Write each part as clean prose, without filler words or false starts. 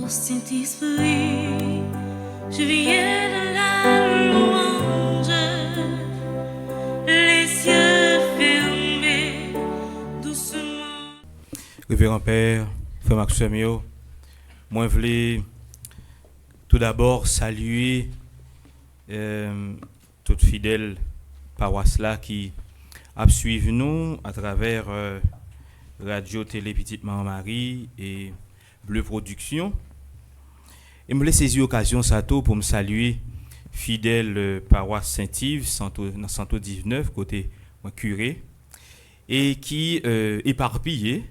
Saint-Esprit, je viens de la louange, les yeux fermés, doucement. Révérend Père, Frère Maxime, moi je voulais tout d'abord saluer toute fidèle paroisse là qui a suivi nous à travers Radio Télé Petite Marie et Bleu Production. Et me laisse saisir l'occasion ça pour me saluer fidèle paroisse Saint-Yves, dans 119 côté moi curé, et qui éparpillé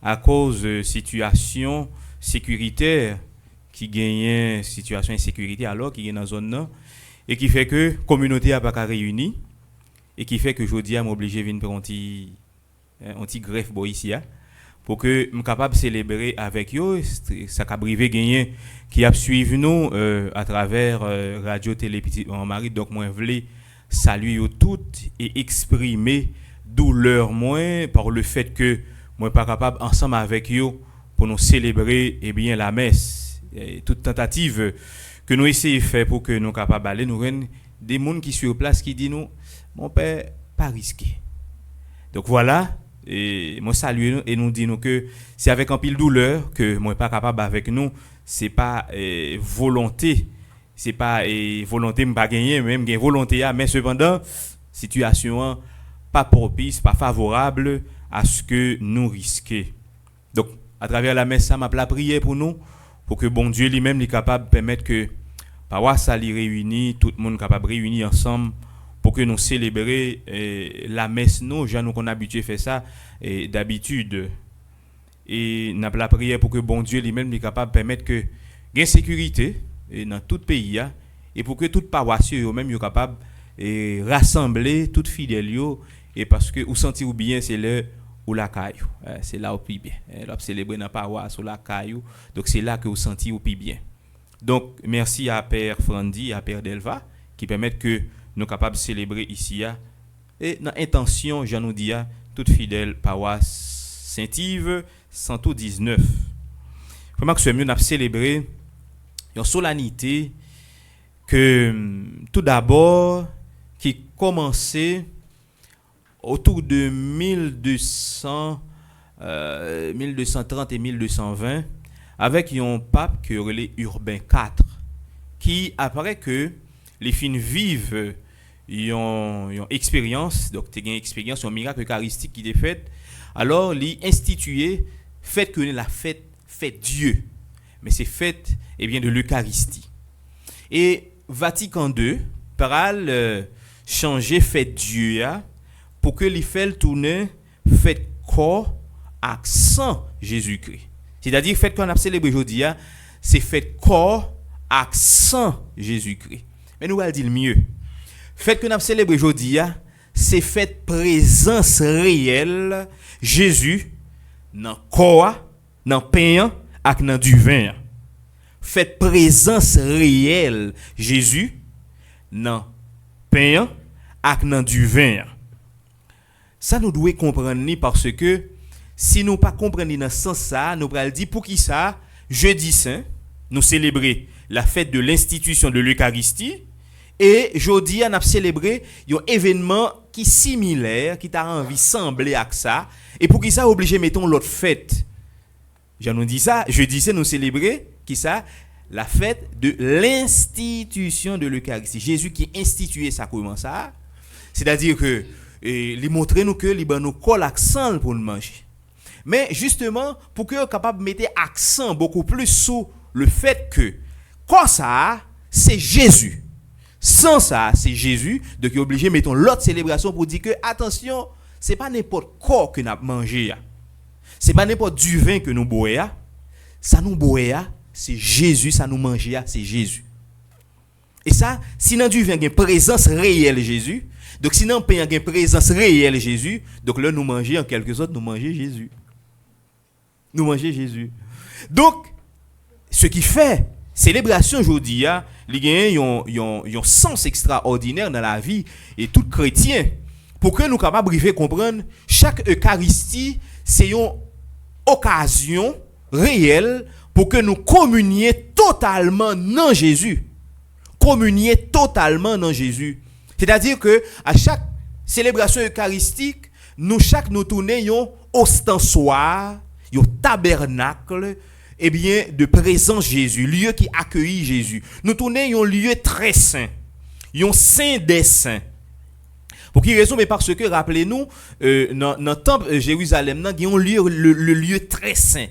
à cause de situation sécuritaire qui gagne situation insécurité alors qui est dans zone là et qui fait que communauté a pas réunie et qui fait que jodi a m'obligé venir prendre un petit greffe ici pour que me capable célébrer avec eux ça qu'a brivé gagner qui a suivi nous à travers Radio Télé Petite Marie. Donc moi voulais saluer toutes et exprimer douleur moins par le fait que moi pas capable ensemble avec eux pour nous célébrer bien la messe. Et toute tentative que nous essayons de faire pour que nous capables aller nous rendre des monde qui sur place qui dit nous mon père pas risqué. Donc voilà, et moi salue nous et nous dit nous que c'est avec un pile douleur que moi pas capable avec nous, c'est pas volonté, c'est pas volonté me pas gagner même gain volonté mais cependant situation pas propice, pas favorable à ce que nous risquons. Donc à travers la messe ça m'a la prière pour nous pour que bon Dieu lui-même est capable de permettre que paroisse ça li réunit tout le monde capable réunir ensemble pour que nous célébrer la messe nous gens nous qu'on habitué faire ça d'habitude et n'a la prière pour que bon Dieu lui-même est capable de permettre que gain sécurité dans tout pays et pour que toute paroisse eux même est capable et rassembler toutes fidèles et parce que ou sentir ou bien c'est le ou la caillou c'est là où puis bien là célébrer dans paroisse ou la caillou donc c'est là que vous sentez ou puis bien. Donc merci à Père Frandi, à Père Delva qui permettent que nous capables de célébrer ici et dans intention j'en nous dis toute fidèle paroisse Saint-Yves 119. Vraiment que ce mieux n'a célébré une solennité que tout d'abord qui commençait autour de 1230 et 1220 avec un pape qui relé Urbain IV qui apparaît que les fins vivent une expérience donc tu as une expérience un miracle eucharistique qui est fait alors li institué fait que la fête Dieu mais c'est fête bien de l'Eucharistie et Vatican II parle changer fête Dieu pour que les fait tourner fait corps accent Jésus-Christ. C'est-à-dire fait qu'on a célébré aujourd'hui c'est fait corps accent Jésus-Christ. Mais nous allons dire mieux. Fait qu'on a célébré aujourd'hui c'est fait présence réelle Jésus dans corps, dans pain et dans du vin. Fait présence réelle Jésus dans pain et dans du vin. Ça nous doit comprendre parce que si nous pas comprendre dans ce sens ça, nous allons dire pour qui ça jeudi saint nous célébrer la fête de l'institution de l'Eucharistie et jeudi on a célébré un événement qui similaire qui t'a envie sembler à ça et pour qui ça obligé mettons l'autre fête. Je nous dis ça, jeudi saint nous célébrer qui ça la fête de l'institution de l'Eucharistie. Jésus qui institué ça comment ça? C'est-à-dire que les montrer nous que les nous colle accent pour nous manger. Mais justement pour que capable mettre accent beaucoup plus sur le fait que quoi ça c'est Jésus. Sans ça c'est Jésus donc il est obligé mettons l'autre célébration pour dire que attention, c'est pas n'importe quoi que nous manger. C'est pas n'importe du vin que nous boire. Ça nous boire, c'est Jésus, ça nous manger, c'est Jésus. Et ça si dans du vin il y a présence réelle Jésus. Donc si dans pain il y a présence réelle Jésus, donc là nous manger en quelque sorte nous manger Jésus. Nous manger Jésus. Donc ce qui fait célébration aujourd'hui il y a un sens extraordinaire dans la vie et tout chrétien pour que nous capables de comprendre chaque Eucharistie c'est une occasion réelle pour que nous communions totalement dans Jésus. Communier totalement dans Jésus. C'est-à-dire que à chaque célébration eucharistique, nous tournons ostensoir, un tabernacle, de présence Jésus, lieu qui accueille Jésus. Nous tournons un lieu très saint, un saint des saints. Pour quelle raison? Mais parce que, rappelez-nous, dans le temple de Jérusalem, il y a un lieu, le lieu très saint.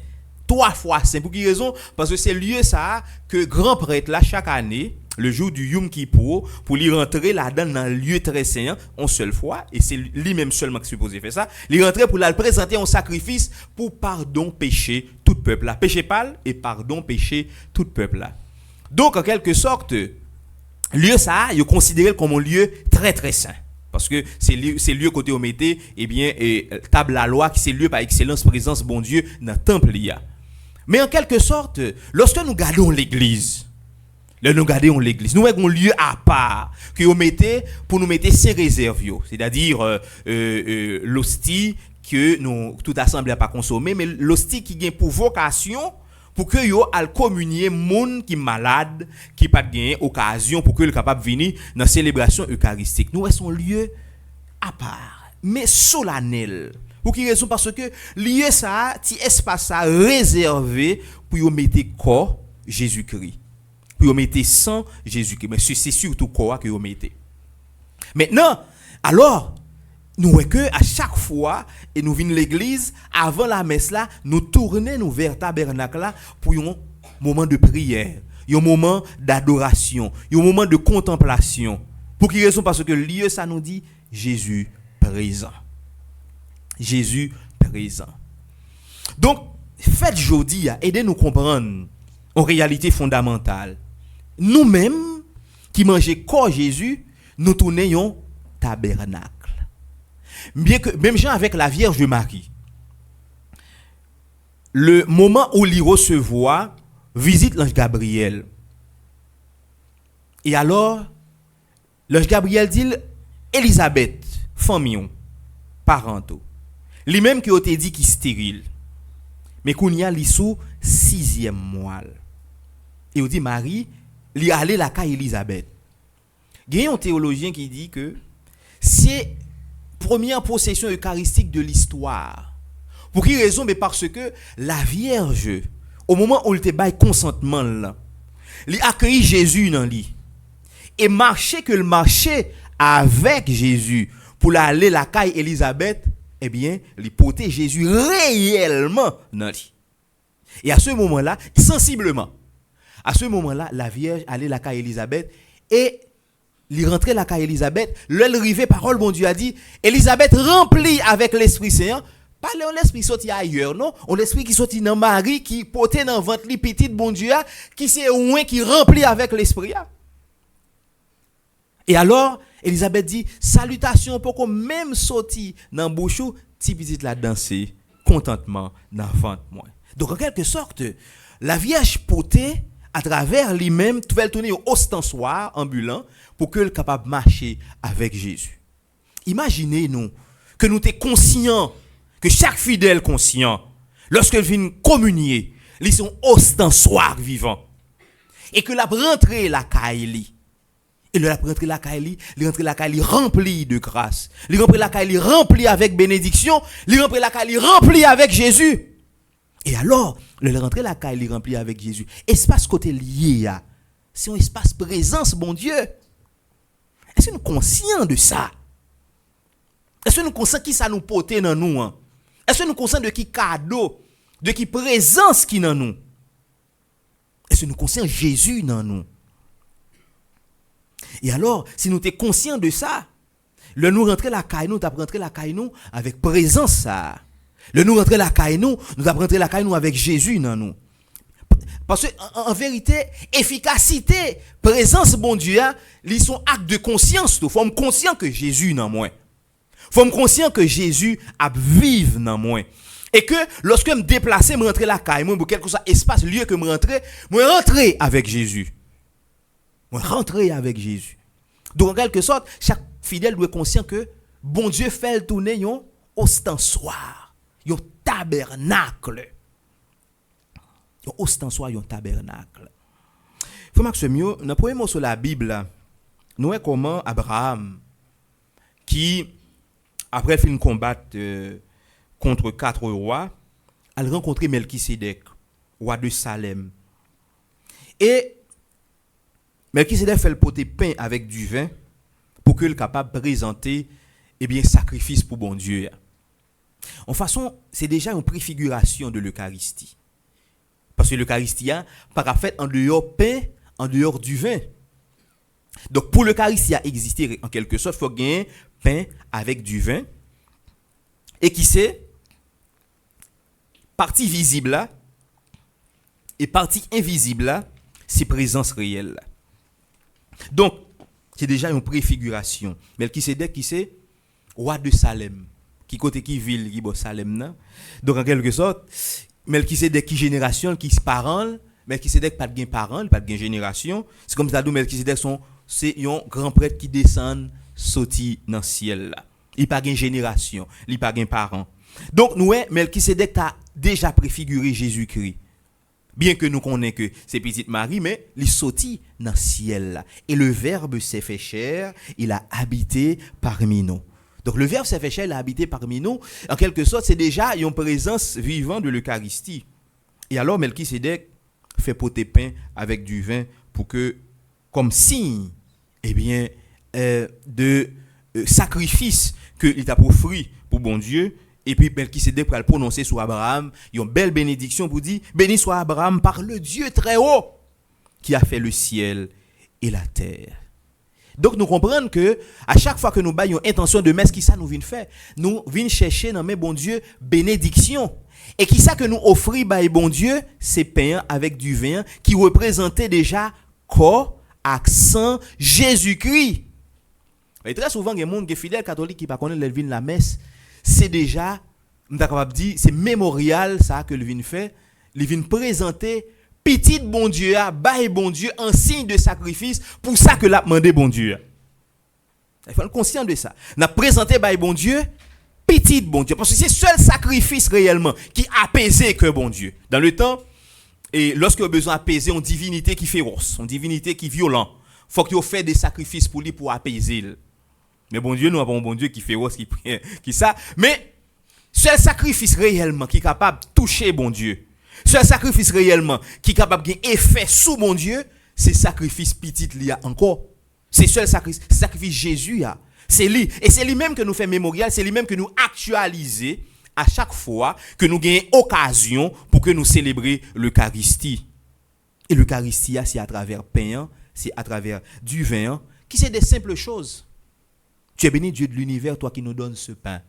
3 fois saint. Pour quelle raison? Parce que c'est le lieu ça que grand prêtre là chaque année, le jour du Yom Kippour, pour lui rentrer là-dedans dans le lieu très saint, une seule fois, et c'est lui-même seulement qui est supposé faire ça, lui rentrer pour le présenter en sacrifice pour pardon péché tout peuple là. Péché pâle et pardon péché tout peuple là. Donc en quelque sorte, lieu ça, il est considéré comme un lieu très très saint. Parce que c'est lieu côté au mété, table la loi, qui c'est lieu par excellence, présence bon Dieu dans le temple là. Mais en quelque sorte, lorsque nous gardons l'église, nous l'église, nous avons un lieu à part que vous mettez pour nous mettre ces réserves, c'est-à-dire l'hostie que nous toute assemblée n'a pas consommé, mais l'hostie qui vient pour vocation pour que yo al communier monde qui malade, qui pas gagné occasion pour que le capable venir dans célébration eucharistique. Nous avons un lieu à part, mais solennel. Pour quelle raison? Parce que lieu ça, ti espace ça réservé pour yo mettre corps Jésus-Christ. Pour yo mettre sang Jésus-Christ. Mais c'est surtout corps que yo mettez. Maintenant, alors nous voyons que à chaque fois et nous venons l'église avant la messe là, nous tournons vers tabernacle là pour un moment de prière, un moment d'adoration, un moment de contemplation. Pour quelle raison? Parce que le lieu ça nous dit Jésus présent. Jésus présent. Donc, faites aujourd'hui à aider nous comprendre en réalité fondamentale. Nous-mêmes qui mangeons corps Jésus, nous tournons tabernacle. Bien que même gens avec la Vierge de Marie, le moment où il recevoir visite l'ange Gabriel. Et alors l'ange Gabriel dit Élisabeth, famille, parento. Lui-même qui a été dit qu'il est stérile. Mais qu'on y a li sous 6e mois. Et on dit Marie, li allé la caille Élisabeth. Il y a un théologien qui dit que c'est première possession eucharistique de l'histoire. Pour quelle raison? Mais parce que la Vierge, au moment où elle te baille consentement là, elle accueilli Jésus dans lui. Et marcher que le marché avec Jésus pour aller la caille Élisabeth, eh bien, il portait Jésus réellement dans lui. Et à ce moment-là, sensiblement, à ce moment-là, la Vierge allait la caille Élisabeth et il rentrait la caille Élisabeth, l'arrivée parole bon Dieu a dit Élisabeth remplie avec l'Esprit Saint, pas l'esprit sorti ailleurs non, on l'esprit qui sorti dans Marie qui portait dans ventre li petite bon Dieu qui c'est ouin qui rempli avec l'Esprit. Et alors Élisabeth dit salutations pour qu'on même sorti dans bouchou ti petite la danser contentement dans ventre moi. Donc en quelque sorte la Vierge portait à travers lui-même, tu vas tourner au ostensoir ambulant pour que le capable de marcher avec Jésus. Imaginez-nous que nous sommes conscients, que chaque fidèle conscient, lorsqu'il vient communier, ils sont ostensoir vivant. Et que la rentrée la caille, et la rentrée la caille remplie de grâce. La rentrée la caille remplie avec bénédiction, la rentrée la caille remplie avec Jésus. Et alors, le rentrer la caille rempli avec Jésus. Espace côté lié, c'est un espace présence, bon Dieu. Est-ce que nous sommes conscients de ça? Est-ce que nous sommes conscients qui ça nous porte dans nous? Est-ce que nous sommes conscients de qui cadeau, de qui présence qui dans nous? Est-ce que nous sommes conscients de Jésus dans nous? Et alors, si nous sommes conscients de ça, le nous rentrer la caille, nous t'apprendre la caille nous avec présence ça. Le nous rentrer la caille nous avons rentré la caille nous avec Jésus dans nous. Parce que en vérité, efficacité, présence bon Dieu, ils sont actes de conscience. Faut me conscient que Jésus dans moi. Faut me conscient que Jésus a vive dans moi. Et que lorsque me déplacer, me rentrer la caille, moi pour quelque chose espace lieu que me rentrer avec Jésus. Moi rentrer avec Jésus. Donc en quelque sorte, chaque fidèle doit être conscient que bon Dieu fait le tourner un ostensoir. Un tabernacle. un ostensoir, un tabernacle. Faut Maximio, dans le premier mot sur la Bible, nous voyons comment Abraham, qui, après fin combattre contre 4 rois, a rencontré Melchisédek, roi de Salem. Et Melchisédek fait le poter pain avec du vin pour qu'il soit capable de présenter sacrifice pour bon Dieu. En façon, c'est déjà une préfiguration de l'Eucharistie. Parce que l'Eucharistie pas fait en dehors pain, en dehors du vin. Donc pour l'Eucharistie à exister en quelque sorte, il faut gagner pain avec du vin. Et qui c'est partie visible là et partie invisible là, c'est présence réelle là. Donc c'est déjà une préfiguration. Melchisédek qui c'est roi de Salem, qui côté qui ville qui Salem là. Donc en quelque sorte Melchisédek qui génération qui parent, Melchisédek pas de parent, pas de génération, c'est comme ça d'où Melchisédek c'est un grand prêtre qui descend sorti dans le ciel là. Il pas de génération, il pas de parent. Donc nous Melchisédek a déjà préfiguré Jésus-Christ. Bien que nous connaissons que c'est petite Marie, mais il sorti dans le ciel là. Et le Verbe s'est fait chair, il a habité parmi nous. Donc le Verbe s'est fait chair, il a habité parmi nous. En quelque sorte, c'est déjà une présence vivante de l'Eucharistie. Et alors Melchisédek fait poter pain avec du vin pour que, comme signe, de sacrifice qu'il t'a offert pour bon Dieu. Et puis Melchisédek pour le prononcer sur Abraham, il y a une belle bénédiction pour dire béni soit Abraham par le Dieu très haut qui a fait le ciel et la terre. Donc nous comprenons que à chaque fois que nous baillons intention de mettre ce qui ça nous vient faire, nous venons chercher dans mes bon Dieu bénédiction. Et qui ça que nous offrons by bon Dieu, c'est pain avec du vin qui représentait déjà corps, accent Jésus-Christ. Et très souvent il y a des gens qui sont fidèles catholiques qui pas connaissent le vin la messe. C'est déjà, on est capable de dire, c'est mémorial ça que le vin fait. Le vin présenter petit bon Dieu, bail bon Dieu en signe de sacrifice pour ça que l'a demandé bon Dieu. Il faut être conscient de ça. N'a présenté bail bon Dieu, petit bon Dieu, parce que c'est le seul sacrifice réellement qui apaise que bon Dieu. Dans le temps, et lorsque vous avez besoin d'apaiser une divinité qui féroce, une divinité qui violente, faut qu'il fait des sacrifices pour lui pour apaiser. Mais bon Dieu, nous avons un bon Dieu qui féroce, qui ça. Mais seul sacrifice réellement qui est capable de toucher bon Dieu, seul sacrifice réellement qui est capable de gagner effet sous bon Dieu, c'est sacrifice petit li a encore. C'est seul sacrifice Jésus a. C'est lui. Et c'est lui-même que nous fait mémorial, c'est lui-même que nous actualiser à chaque fois que nous gagnons occasion pour que nous célébrions l'Eucharistie. Et l'Eucharistie, c'est à travers pain, c'est à travers du vin, qui c'est des simples choses. Tu es béni Dieu de l'univers, toi qui nous donnes ce pain.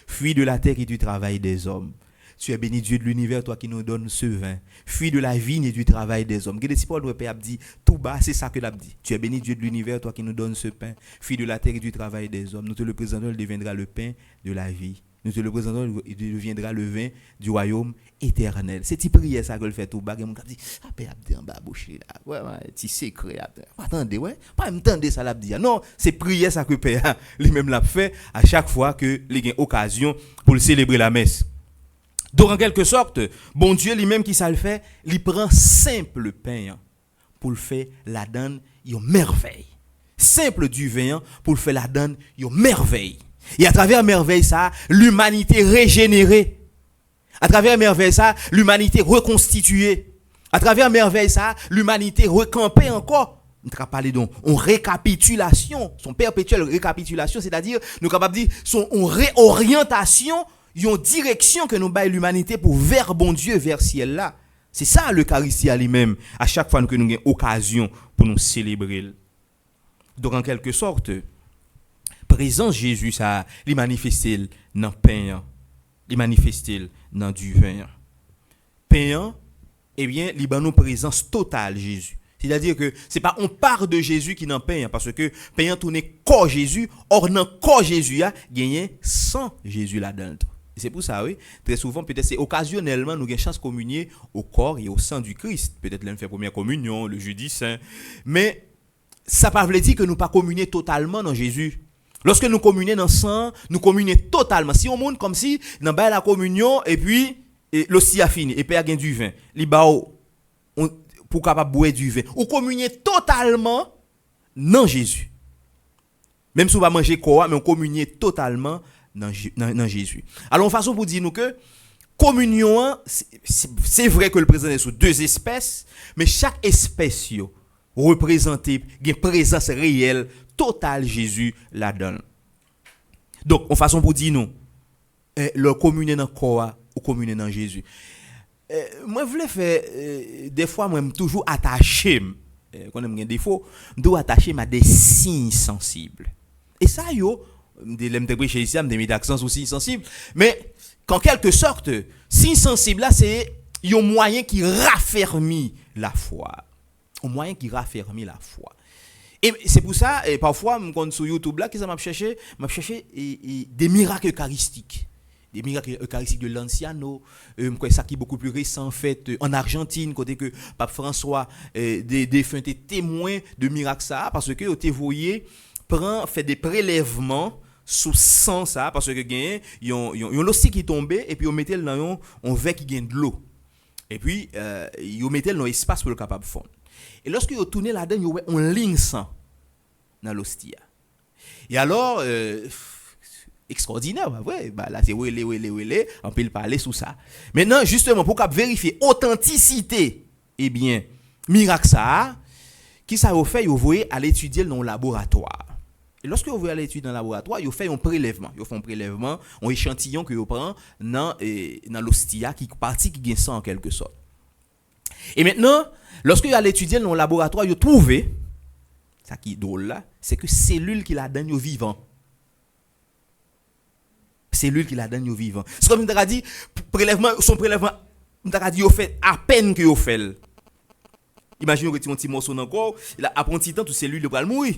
Fruit de la terre et du travail des hommes. Tu es béni Dieu de l'univers, toi qui nous donnes ce vin. Fruit de la vigne et du travail des hommes. Si Paul a dit tout bas, c'est ça que l'a dit. Tu es béni Dieu de l'univers, toi qui nous donnes ce pain. Fruit de la terre et du travail des hommes. Nous te le présentons, il deviendra le pain de la vie. Nous te le présentons, il deviendra le vin du royaume éternel. C'est une prière ça que le fait tout bas. Et mon dit, ah, ben, abdi en bas bouche là. Ouais, petit secret. Attendez, ouais. Pas m'entendre ça l'a dit. Non, c'est prière ça que Père lui-même l'a fait à chaque fois que il a occasion pour célébrer la messe. Donc en quelque sorte, bon Dieu lui-même qui ça le fait, il prend simple pain pour le faire la donne une merveille. Simple du vin pour le faire la donne une merveille. Et à travers merveille ça, l'humanité régénérée. À travers merveille ça, l'humanité reconstituée. À travers merveille ça, l'humanité recampée encore. Nous avons parlé donc en récapitulation, son perpétuelle récapitulation, c'est-à-dire nous sommes capables de dire son réorientation, une direction que nous baille l'humanité pour vers bon Dieu, vers ciel là. C'est ça l'Eucharistie à lui-même, à chaque fois que nous avons occasion pour nous célébrer. Donc en quelque sorte, présence Jésus ça il manifesté dans pain, il manifesté dans du vin. Pain il a une présence totale Jésus. C'est-à-dire que c'est pas on part de Jésus qui n'en pain parce que pain tourne corps Jésus, or dans corps Jésus a gagné sans Jésus là-dedans. C'est pour ça oui, très souvent peut-être c'est occasionnellement nous avons chance de communier au corps et au sang du Christ. Peut-être l'on fait première communion, le jeudi saint, mais ça ne veut pas dire que nous pas communier totalement dans Jésus. Lorsque nous communions dans le sang, nous communions totalement. Si on monte comme si dans la communion et puis l'hostie a fini et puis il y a du vin, li bao pour capable boire du vin. Ou communier totalement dans Jésus. Même si on va manger quoi, mais on communier totalement dans Jésus. Alors, une façon pour dire nous que communion, c'est vrai que le présent est sous deux espèces, mais chaque espèce représente une présence réelle, totale Jésus la donne. Donc, une façon pour dire nous, le communier dans quoi ou communier dans Jésus. Moi, je voulais faire, des fois, moi, je suis toujours attaché, quand je me défaut, je dois attacher à des signes sensibles. Et ça, je ici, je mis d'accent sur signes sensibles, mais qu'en quelque sorte, signes sensibles là, c'est un moyen qui raffermit la foi. Un moyen qui raffermit la foi. Et c'est pour ça, et parfois, quand sur YouTube là, qu'est-ce que m'a cherché des miracles eucharistiques. Des miracles eucharistiques de l'Anciano, ça qui est beaucoup plus récent, en fait, en Argentine, côté que Pape François, des défunts étaient témoins de miracles ça, parce que vous voyez, fait des prélèvements sous sang ça, parce que gagne, yon l'ossi qui tombait, et puis on mettait dans un verre qui gagne de l'eau. Et puis, on mettait dans l'espace pour le capable de fondre. Et lorsque vous tournez là-dedans, on ligne sang dans l'hostia. Et alors, extraordinaire, ouais, là c'est on peut parler sous ça. Maintenant, justement, pour vérifier authenticité, eh bien, miracle ça, qui ça vous fait, vous voyez à l'étudier dans le laboratoire. Et lorsque vous voyez à l'étudier dans le laboratoire, vous faites un prélèvement. Vous faites un prélèvement, un échantillon que vous prenez dans l'hostia, qui partie qui gagne ça en quelque sorte. Et maintenant, lorsque vous allez étudier dans le laboratoire, vous trouvez, ça qui est drôle là, c'est que cellules qui la donnent vivant. Cellules qui la donnent vivant. C'est comme on a dit, son prélèvement, on a dit, vous fait à peine que vous faites. Imaginez que tu as un petit morceau dans le corps, après un petit temps, toutes ces cellules vont mourir.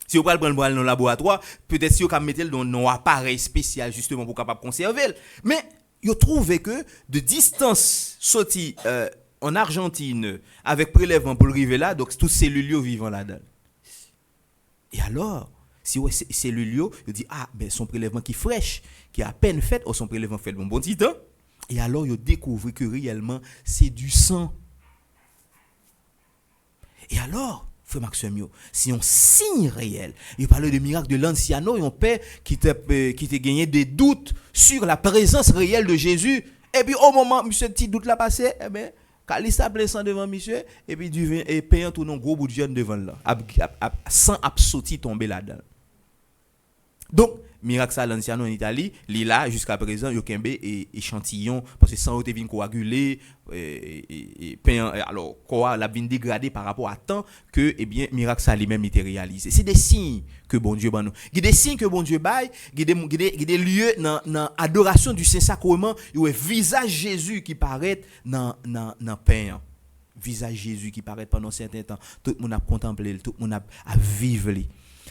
Si vous prenez dans le laboratoire, peut-être si vous mettez dans un appareil spécial justement pour capable conserver. Mais vous trouvez que de distance sortie en Argentine avec prélèvement pour arriver là, donc toutes ces cellules vivent là-dedans. Et alors, si vous ces cellules, vous dites son prélèvement qui est fraîche, qui est à peine fait, ou son prélèvement fait bon petit temps. Et alors, vous découvrez que réellement c'est du sang. Et alors, frère Maxime, si on signe réel, il parle de miracle de l'Anciano, et on père qui t'a gagné des doutes sur la présence réelle de Jésus. Et puis au moment où ce petit doute là passé, eh bien, Kalissa blessant devant monsieur, et puis du vin et payant tout non gros bout de jeune devant là, sans absouti tomber là-dedans. Donc, miracle ça l'Anciano en Italie, il là jusqu'à présent yo kembe échantillon parce que sang était vinn coagulé et alors quoi la vinn dégradé par rapport à temps que miracle ça lui-même était réalisé. C'est des signes que bon Dieu ban nous. Il y a des signes que bon Dieu bail, il y a des lieux dans adoration du Saint-Sacrement, il y a visage Jésus qui paraît dans pain. Visage Jésus qui paraît pendant un certain temps, tout le monde a contemplé, tout le monde a vivre.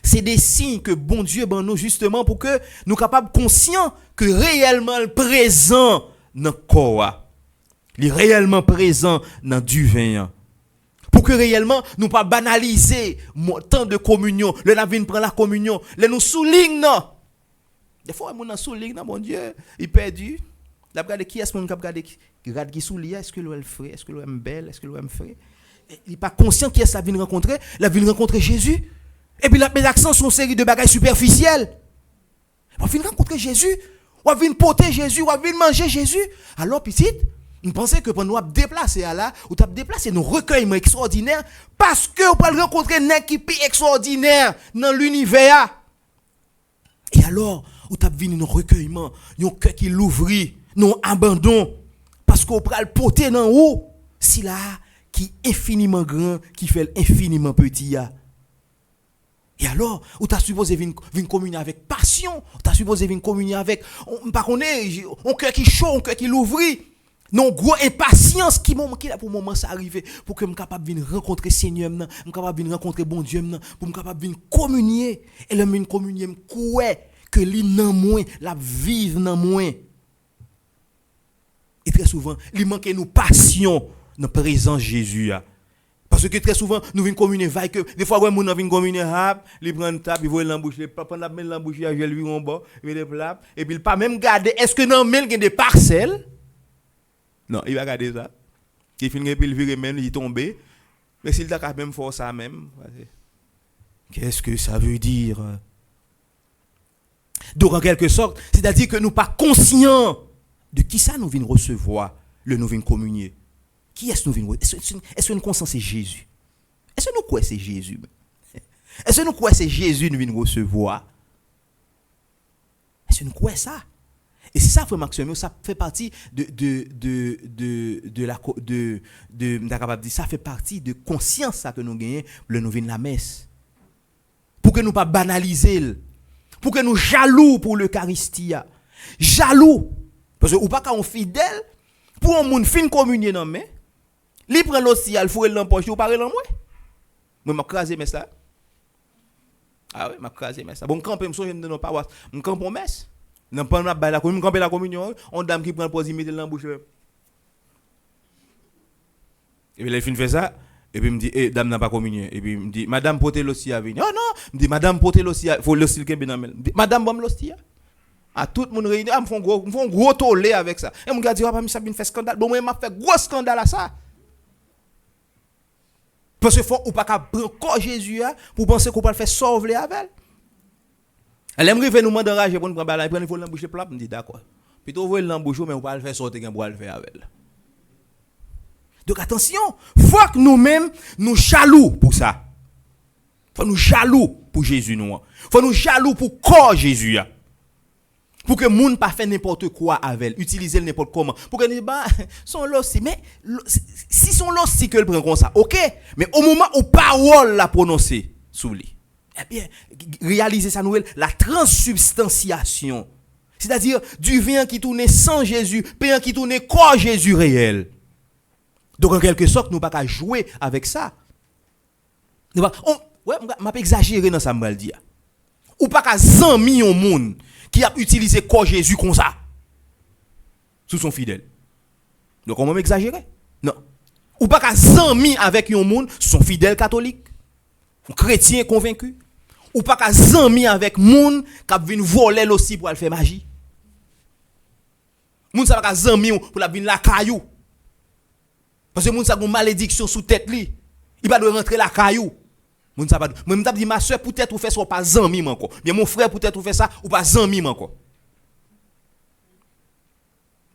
C'est des signes que bon Dieu ban nous justement pour que nous capables conscients que réellement le présent dans corps, il est réellement présent dans du vin. Pour que réellement nous pas banaliser temps de communion, le navine prend la communion, le nous souligne non. Des fois on souligne non mon Dieu, il perdu. La regarder qui est-ce qu'on regarde qui souligne, est-ce que l'elle frère, est-ce que l'elle belle, est-ce que l'elle frère. Il n'est pas conscient qui est la vient rencontrer Jésus. Et puis mes accents sont une série de bagages superficiels. On vient rencontrer Jésus, on vient porter Jésus, on vient manger Jésus. Alors petite, on pensait que pour nous déplacer à là, ou t'as déplacé nos recueillements extraordinaires parce que on peut rencontrer un équipe extraordinaire dans l'univers. Et alors, on t'a venu nos recueillements, un cœur qui l'ouvrit, non abandon parce qu'on peut le porter dans haut. Si là qui est infiniment grand, qui fait infiniment petit. Et alors, on t'a supposé venir communier avec passion, on t'a supposé venir communier avec, par contre, on cœur qui chaud, on cœur qui l'ouvrit, non gros impatience qui là pour moment ça arriver, pour que je capable venir rencontrer Seigneur, je capable venir rencontrer bon Dieu, pour me capable venir communier, et le venir communier quoi que li nan moins, la vive nan moins. Et très souvent, il manque nous passion dans présence Jésus. Parce que très souvent, nous venons communier vaille que des fois, nous venons communier rap, ils prennent une table, ils voient l'embouche, ils prennent l'embouche, ils lui en bas, ils les plats, et puis il pas même garder, est-ce que dans le il y a des parcelles? Non, il va garder ça. Qui finit puis il vire même il tombe. Mais s'il t'a quand même fait ça même. Qu'est-ce que ça veut dire? Donc en quelque sorte, c'est-à-dire que nous pas conscients de qui ça nous vient recevoir, le nous vient communier. Qui est-ce nous vient recevoir? Est-ce que nous conscients c'est Jésus? Est-ce que nous croyons c'est Jésus? Est-ce que nous croyons c'est Jésus nous vient recevoir? Est-ce que nous croyons ça? Et c'est ça, frère Maxime, ça fait partie ça fait partie de conscience ça que nous gagnons le nous vient la messe. Pour que nous pas banaliser, pour que nous jaloux pour l'Eucharistie, jaloux parce que ou pas qu'on fidèle pour un monde fin communier dans main, li prend l'hostie, il faut le poche ou parler dans moi m'a craser messe là. Ah oui, m'a craser messe. Bon camper me songe dans nos paroisses, me camper messe. Non pas on ba la communion, camper la communion, on dame qui prend le pose mettre dans bouche. Et puis elle fin fait ça. Et puis me dit dame n'a pas communion et puis me dit madame porter l'hostie à venir. Oh non, me dit madame porter l'hostie, faut l'hostie que ben madame bon l'hostie. À tout le monde réuni, me font gros tollé avec ça. Et mon gars dit ah ça vient faire scandale. Bon moi m'a fait gros scandale à ça. Parce que faut ou pas ka prendre corps Jésus pour penser qu'on peut le faire sauver avec. Elle aimerait venir nous demander enrager pour nous prendre il faut l'emboucher plat, me dit d'accord. Plutôt vous l'emboucher mais on pas le faire sortir qu'on pourra le faire avec. Donc attention, faut que nous-mêmes nous jaloux pour ça. Faut nous jaloux pour Jésus nous. Faut nous jaloux pour corps Jésus. Pour que monde pas fait n'importe quoi avec, utiliser n'importe comment. Pour que bah son l'ossi mais si son l'ossi que le prend comme ça, OK, mais au moment où parole la prononcer sous lui. Eh bien, réaliser ça nouvelle la transsubstantiation. C'est-à-dire du vin qui tourne sans Jésus, pain qui tourne corps Jésus réel. Donc en quelque sorte, nous pas qu'à jouer avec ça. M'a pas exagéré dans ça me dire. Ou pas qu'à zanmi au monde qui a utilisé corps Jésus comme ça. Sous son fidèle. Donc on m'a exagéré? Non. Ou pas qu'à zanmi avec un monde son fidèle catholique, un chrétien convaincu. Ou pas qu'à zanmi avec monde qui a vinn voler aussi pour aller faire magie. Monde ça pas qu'à zanmi pour la vinn la caillou. Parce que moun sa gon malédiction sous tête li. Il pas doit rentrer la caillou. Moun sa pas. Moi m't'a dit ma soeur peut-être ou fait ça ou pas zanmi encore. Bien mon frère peut-être ou fait ça ou pas zanmi encore.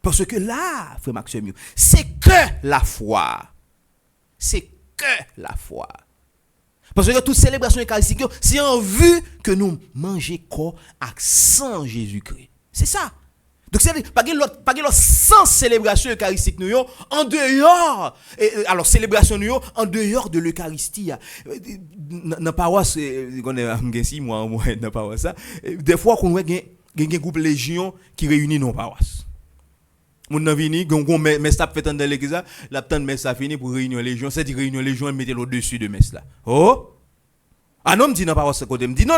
Parce que là, frère Maxime, c'est que la foi. C'est que la foi. Parce que toute célébration eucharistique, c'est en vue que nous mangeons corps avec sang Jésus-Christ. C'est ça. Donc c'est pas l'autre sans célébration eucharistique nous en dehors alors célébration nous en dehors de l'eucharistie dans paroisse on est 6 mois dans paroisse ça des fois qu'on voit un groupe légion qui réunit nos paroisses mon nan vini gon messe ça fait dans l'église la temps de messe ça fini pour réunion légion c'est dire réunion légion mettez au dessus de messe là oh un homme dit dans paroisse côté me dit non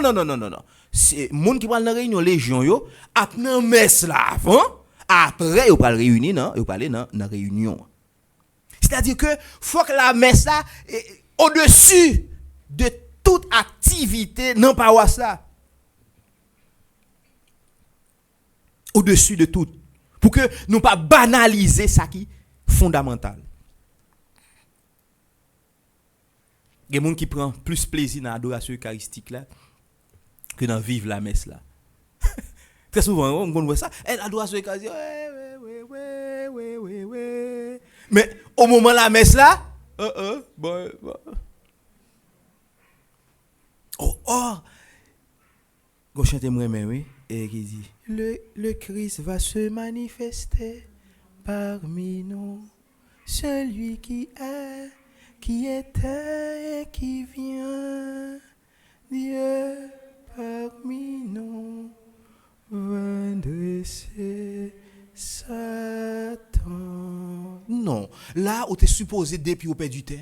c'est monde qui prend dans réunion légion yo après messe là avant après yo pas réunir non yo parler dans réunion c'est-à-dire que faut que la messe là au-dessus de toute activité dans paroisse là au-dessus de tout pour que nous pas banaliser ça qui fondamental. Il y a des gens qui prennent plus plaisir dans l'adoration eucharistique là que dans vivre la messe là. Très souvent, on voit ça. L'adoration eucharistique, ouais. Mais au moment de la messe là, bon. Go chanter moi même oui et qui dit le Christ va se manifester parmi nous, celui qui est, qui était et qui vient, Dieu parmi nous va dresser Satan. Non, là où tu es supposé depuis au père du temps.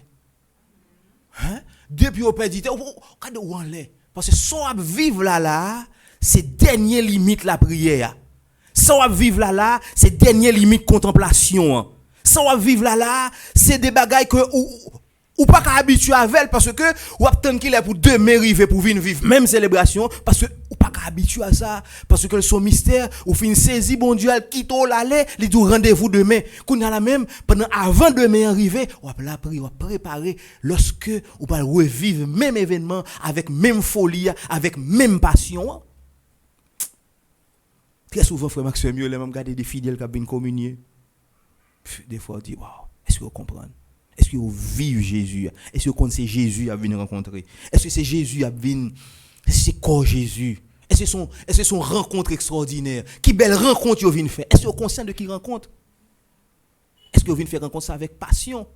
Hein? Depuis au père du temps, où on l'est. Parce que si on vivre là, c'est dernière limite la prière. Si on vivre là, c'est dernière limite contemplation. Si on vivre là, c'est des bagailles que ou pas habitué avec parce que ou attendre qu'il est pour demain arriver pour venir vivre même célébration parce que ou pas habitué à ça parce que son mystère ou fin saisi bon Dieu quitte l'aller, il dit rendez-vous demain. Qu'on a la même pendant avant demain arriver, on va la prier, on va préparer lorsque on va revivre même événement avec même folie, avec même passion. Très souvent frère Maxime, je même regarder des fidèles qui viennent communier. Des fois on dit waouh, est-ce que vous comprenez? Est-ce que vous vivez Jésus? Est-ce que vous connaissez Jésus à venir rencontrer? Est-ce que c'est Jésus à venir? Est-ce que c'est quoi Jésus? Est-ce que son rencontre extraordinaire? Qui belle rencontre vous venez faire? Est-ce que vous êtes conscient de qui rencontre? Est-ce que vous venez faire rencontre ça avec passion?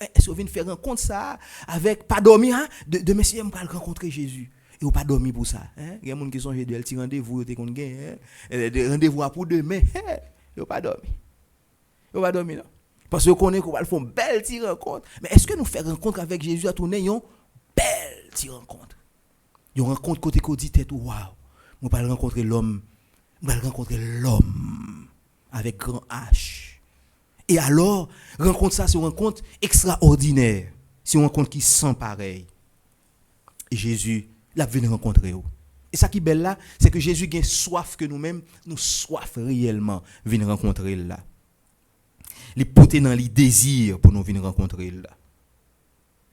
Est-ce que vous venez faire rencontre ça avec pas dormir hein? De monsieur me rencontrer Jésus? Et vous pas dormir pour ça. Il y a des gens qui sont de petit rendez-vous, des rendez-vous pour demain. Vous pas dormir. Vous pas dormir non. Parce que vous connaissez qu'on va faire une belle petite rencontre. Mais est-ce que nous faisons rencontre avec Jésus à tourner une belle petite rencontre? Une rencontre côté qu'on dit tête waouh. On va rencontrer l'homme. On va rencontrer l'homme avec grand H. Et alors, rencontre ça, c'est une rencontre extraordinaire. C'est une rencontre qui sent pareil. Et Jésus l'a venu rencontrer. Et ça qui est belle là, c'est que Jésus a soif que nous-mêmes, nous soif réellement venir rencontrer là. Les porter dans les désirs pour nous venir rencontrer là.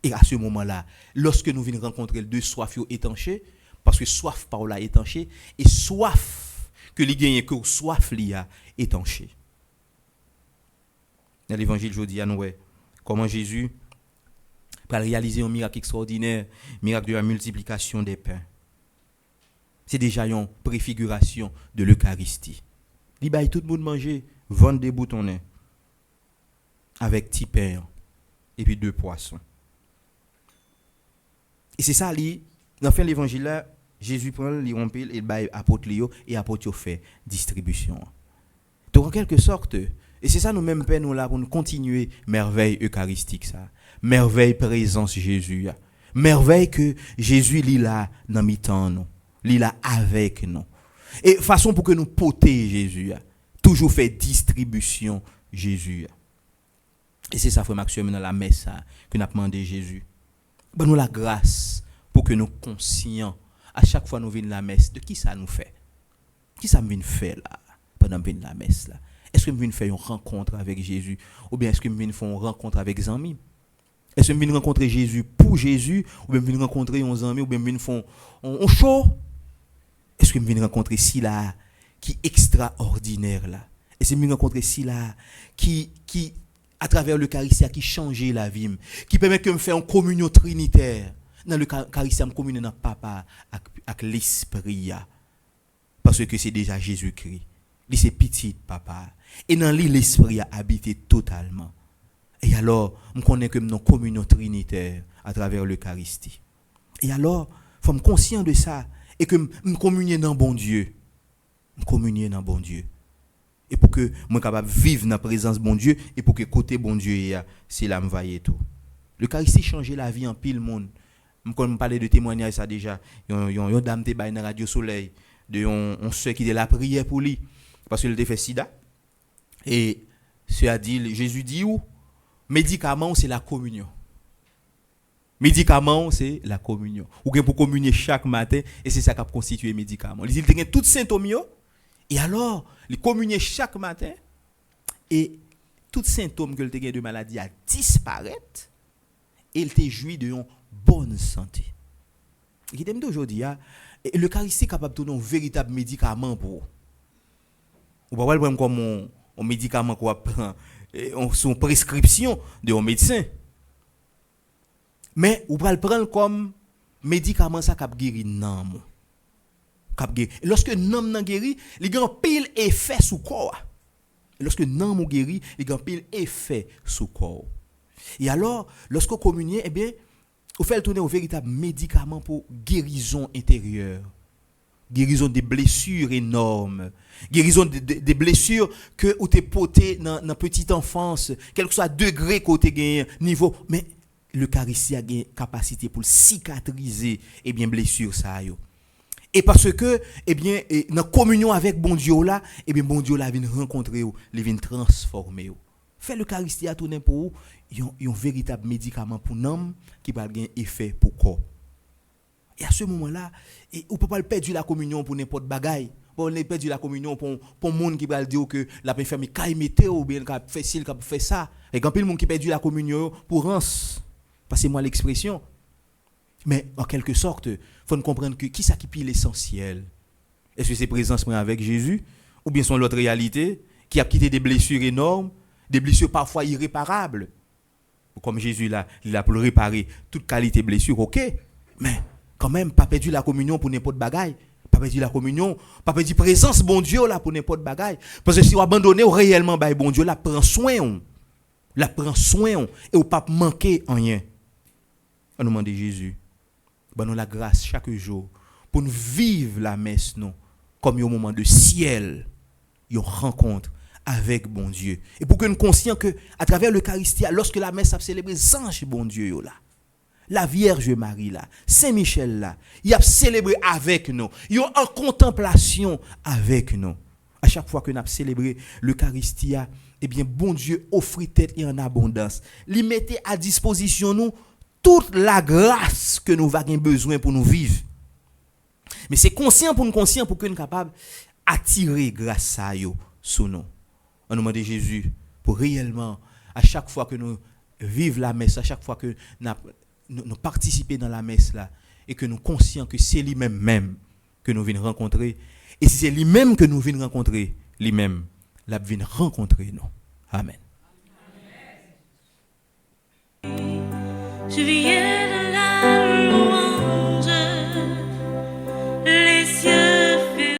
Et à ce moment-là, lorsque nous venons rencontrer le deux soif étanché, parce que soif par là étanché, et soif que les gagne que soif l'ia étanché. Dans l'évangile aujourd'hui, nous voyons comment Jésus va réaliser un miracle extraordinaire, miracle de la multiplication des pains. C'est déjà une préfiguration de l'Eucharistie. Il dit tout le monde manger, vendre des boutonnets avec petit pain et puis 2 poissons. Et c'est ça, dans fin de l'évangile là, Jésus prend les rompil et bail apôtre Léo et apôtre fait distribution. Donc en quelque sorte, et c'est ça nous même nous là pour nous continuer merveille eucharistique ça, merveille présence Jésus, merveille que Jésus lit là dans mi-temps nous, lit là avec nous. Et façon pour que nous porter Jésus, toujours fait distribution Jésus. Et c'est ça frère Maxime dans la messe que nous a demandé Jésus. Ben nous la grâce pour que nous conscients à chaque fois nous venons la messe de qui ça nous fait. Qui ça me vient faire là pendant que nous venons la messe là. Est-ce que nous venons faire une rencontre avec Jésus ou bien est-ce que nous venons faire une rencontre avec des amis? Est-ce que nous venons rencontrer Jésus pour Jésus ou bien nous venons rencontrer uns amis ou bien nous venons faire un show? Est-ce que nous venons rencontrer si là qui extraordinaire là? Est-ce que nous venons rencontrer si là qui à travers l'Eucharistie qui change la vie, qui permet que me faire une communion trinitaire. Dans l'Eucharistie, me communion dans papa avec l'esprit. Parce que c'est déjà Jésus-Christ. Il c'est petit papa. Et dans lui, l'esprit a habité totalement. Et alors, je connais que nous communion trinitaire à travers l'Eucharistie. Et alors, il faut me conscient de ça. Et que me communier dans bon Dieu. Me communier dans bon Dieu. Et pour que moi capable vivre dans la présence de bon Dieu et pour que côté bon Dieu c'est là me voyer tout. L'Eucharistie changer la vie en pile monde. Quand me parler de témoignage ça déjà, yon dame te bail dans Radio Soleil de on sœur qui de la prière pour lui parce qu'il était fait sida. Et ce a dit Jésus dit où médicament c'est la communion. Médicament c'est la communion. Ou bien pour communier chaque matin et c'est ça qui a constitué médicament. Il dit tous symptômes et alors, il communier chaque matin et tous les symptômes que le de maladie a disparaître et il te jouit de une bonne santé. Et qui t'aime aujourd'hui, l'Eucharistie est capable de donner un véritable médicament pour vous. Ou pas prendre comme un médicament qu'on prend son prescription de un médecin. Mais ou pas le prendre comme médicament ça cap guérir non. Lorsque nam nan guéri, il y a un pile effet sous corps. Lorsque nam ou guéri, il y a un pile effet sous corps. Et alors, lorsque vous communiez, eh bien, vous faites tourner un véritable médicament pour guérison intérieure. Guérison des blessures énormes. Guérison des blessures que vous avez portées dans la petite enfance, quel que soit le degré que vous avez gagné, niveau. Mais l'Eucharistie a une capacité pour cicatriser eh bien, blessures ça. Et parce que, eh bien, dans la communion avec bon Dieu là, eh bien, bon Dieu là vient rencontrer vous, il vient transformer vous. Fait l'Eucharistie à tourner pour vous, un véritable médicament pour l'homme qui va avoir un effet pour le corps. Et à ce moment-là, on ne peut pas perdre la communion pour n'importe bagaille. On ne peut pas perdre la communion pour un monde qui va dire que la paix fermée, ou bien qu'il fait ci, qu'il fait ça. Et quand il y a des gens qui perdent la communion pour rance, passez-moi l'expression. Mais en quelque sorte, il faut comprendre que qui ça qui pile l'essentiel? Est-ce que c'est présence avec Jésus? Ou bien son l'autre réalité qui a quitté des blessures énormes, des blessures parfois irréparables? Comme Jésus là, il a pour réparer toute qualité de blessure, ok. Mais quand même, pas perdu la communion pour n'importe bagaille. Pas perdu la communion, pas perdu présence bon Dieu là pour n'importe bagaille. Parce que si vous abandonnez réellement bon Dieu là, prend soin. La prend soin et ou pas manquer en rien. On nous demande Jésus. Nous la grâce chaque jour pour nous vivre la messe non comme un moment de ciel, une rencontre avec bon Dieu. Et pour que nous conscients que à travers l'Eucharistie, lorsque la messe a célébré ange bon Dieu là, la Vierge Marie là, Saint Michel là, il a célébré avec nous, il a en contemplation avec nous. À chaque fois que nous avons célébré l'Eucharistie, eh bien bon Dieu offre tête et en abondance. Il mettait à disposition nous toute la grâce que nous avons besoin pour nous vivre. Mais c'est conscient pour que nous soyons capables d'attirer grâce à eux sur nous. On nous demande Jésus pour réellement, à chaque fois que nous vivons la messe, à chaque fois que nous participons dans la messe là, et que nous sommes conscients que c'est lui-même que nous venons rencontrer. Et si c'est lui-même que nous venons rencontrer, lui-même, il vient rencontrer nous. Amen. Je viens